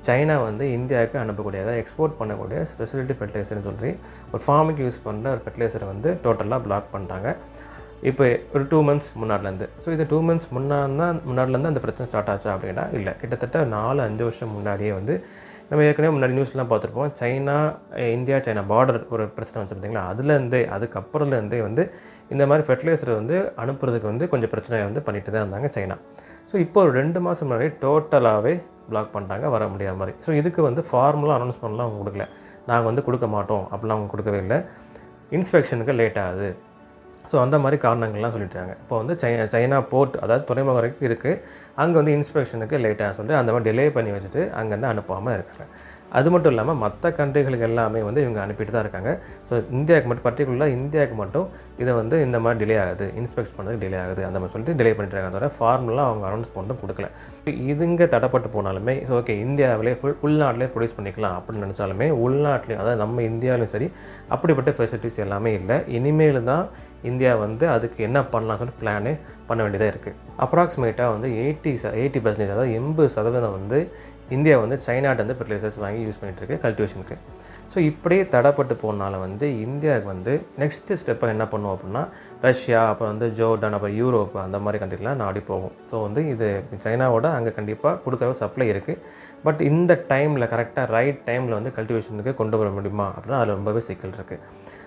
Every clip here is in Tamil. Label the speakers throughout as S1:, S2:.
S1: சைனா வந்து இந்தியாவுக்கு அனுப்பக்கூடிய அதாவது எக்ஸ்போர்ட் பண்ணக்கூடிய ஸ்பெஷாலிட்டி ஃபெர்டிலைசர்னு சொல்லி ஒரு ஃபார்முக்கு யூஸ் பண்ணுற ஒரு ஃபெர்டிலைசரை வந்து டோட்டலாக பிளாக் பண்ணிட்டாங்க. இப்போ ஒரு 2 months முன்னாடிலேருந்து. ஸோ இது 2 months முன்னாடிலேருந்து அந்த பிரச்சனை ஸ்டார்ட் ஆச்சா அப்படின்னா இல்லை, கிட்டத்தட்ட 4-5 வருஷம் முன்னாடியே வந்து நம்ம ஏற்கனவே முன்னாடி நியூஸ்லாம் பார்த்துருப்போம். இந்தியா சைனா பார்டர் ஒரு பிரச்சனை வச்சு பார்த்தீங்களா, அதுக்கப்புறம்லேருந்தே வந்து இந்த மாதிரி ஃபெர்டிலைசர் வந்து அனுப்புறதுக்கு வந்து கொஞ்சம் பிரச்சனையை வந்து பண்ணிட்டு தான் இருந்தாங்க சைனா. ஸோ இப்போ ஒரு 2 மாதம் முன்னாடி டோட்டலாகவே பிளாக் பண்ணிட்டாங்க, வர முடியாத மாதிரி. ஸோ இதுக்கு வந்து ஃபார்முலா அனௌன்ஸ்மெண்ட்லாம் அவங்க கொடுக்கல, நாங்கள் வந்து கொடுக்க மாட்டோம் அப்படிலாம் அவங்க கொடுக்கவே இல்லை. இன்ஸ்பெக்ஷனுக்கு லேட் ஆகுது, ஸோ அந்த மாதிரி காரணங்கள்லாம் சொல்லிட்டாங்க. இப்போ வந்து சைனா போர்ட் அதாவது துறைமுகம் வரைக்கும் இருக்குது, அங்கே வந்து இன்ஸ்பெக்ஷனுக்கு லேட்டாக சொல்லிட்டு அந்த மாதிரி டிலே பண்ணி வச்சுட்டு அங்கேருந்து அனுப்பாமல் இருக்காங்க. அது மட்டும் இல்லாமல் மற்ற கண்ட்ரிகளுக்கு எல்லாமே வந்து இவங்க அனுப்பிட்டு தான் இருக்காங்க. ஸோ இந்தியாவுக்கு மட்டும் பர்டிகுலராக இந்தியாவுக்கு மட்டும் இதை வந்து இந்த மாதிரி டிலே ஆகுது, இன்ஸ்பெக்ட் பண்ணுறதுக்கு டிலே ஆகுது அந்த மாதிரி சொல்லிட்டு டிலே பண்ணிட்டு இருக்காங்க. தவிர ஃபார்முலாம் அவங்க அனௌன்ஸ் பண்ணிட்டு கொடுக்கல. இதுங்க தடைப்பட்டு போனாலுமே ஸோ ஓகே இந்தியாவிலே உள்நாட்டிலே ப்ரொடியூஸ் பண்ணிக்கலாம் அப்படின்னு நினச்சாலுமே உள்நாட்டிலையும் அதாவது நம்ம இந்தியாவிலையும் சரி அப்படிப்பட்ட ஃபெசிலிட்டிஸ் எல்லாமே இல்லை. இனிமேல் தான் இந்தியா வந்து அதுக்கு என்ன பண்ணலாம் சொல்லிட்டு பிளானே பண்ண வேண்டியதாக இருக்குது. அப்ராக்சிமேட்டாக வந்து 80% அதாவது 80% வந்து இந்தியா வந்து சைனாட்ட வந்து ஃபெர்டிலைசர்ஸ் வாங்கி யூஸ் பண்ணிகிட்ருக்கு கல்டிவேஷனுக்கு. ஸோ இப்படியே தடைப்பட்டு போனாலும் வந்து இந்தியாவுக்கு வந்து நெக்ஸ்ட்டு ஸ்டெப்பை என்ன பண்ணுவோம் அப்படின்னா ரஷ்யா, அப்புறம் வந்து ஜோர்டான், அப்புறம் யூரோப் அந்த மாதிரி கண்ட்ரிலாம் நாடி போகும். ஸோ வந்து இது சைனாவோட அங்கே கண்டிப்பாக கொடுக்குற சப்ளை இருக்குது. பட் இந்த டைமில் கரெக்டாக ரைட் டைமில் வந்து கல்டிவேஷனுக்கு கொண்டு வர முடியுமா அப்படின்னா அதில் ரொம்பவே சிக்கல் இருக்குது.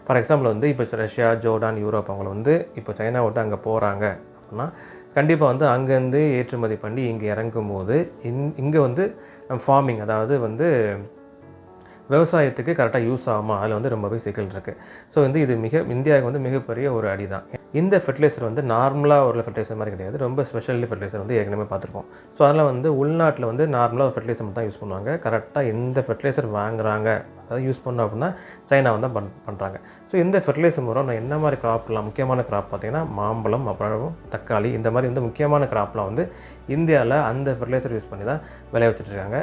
S1: ஃபார் எக்ஸாம்பிள் வந்து இப்போ ரஷ்யா, ஜோர்டான், யூரோப் அவங்கள வந்து இப்போ சைனா விட்டு அங்கே போகிறாங்க அப்படின்னா கண்டிப்பாக வந்து அங்கேருந்து ஏற்றுமதி பண்ணி இங்கே இறங்கும் போது இங்கே வந்து ஃபார்மிங் அதாவது வந்து விவசாயத்துக்கு கரெக்டாக யூஸ் ஆகுமா, அதில் வந்து ரொம்பவே சிக்கல் இருக்குது. ஸோ வந்து இது இந்தியாவுக்கு வந்து மிகப்பெரிய ஒரு அடி தான். இந்த ஃபெர்டிலைசர் வந்து நார்மலாக ஒரு ஃபெர்டிலைசர் மாதிரி கிடையாது, ரொம்ப ஸ்பெஷாலிட்டி ஃபெர்டிலைசர் வந்து ஏற்கனவே பார்த்துருப்போம். ஸோ அதனால் வந்து உள்நாட்டில் வந்து நார்மலாக ஒரு ஃபெர்டிலைசர் மட்டும் தான் யூஸ் பண்ணுவாங்க. கரெக்டாக எந்த ஃபெர்டிலைசர் வாங்குறாங்க அதாவது யூஸ் பண்ணோம் அப்படின்னா சைனா வந்து பண்ணுறாங்க. ஸோ இந்த ஃபெர்டிலைசர் மூலம் நான் என்ன மாதிரி கிராப்லாம் முக்கியமான கிராப் பார்த்திங்கன்னா மாம்பழம், அப்புறம் தக்காளி, இந்த மாதிரி வந்து முக்கியமான கிராப்லாம் வந்து இந்தியாவில் அந்த ஃபெர்டிலைசர் யூஸ் பண்ணி தான் விளைய வச்சுட்ருக்காங்க.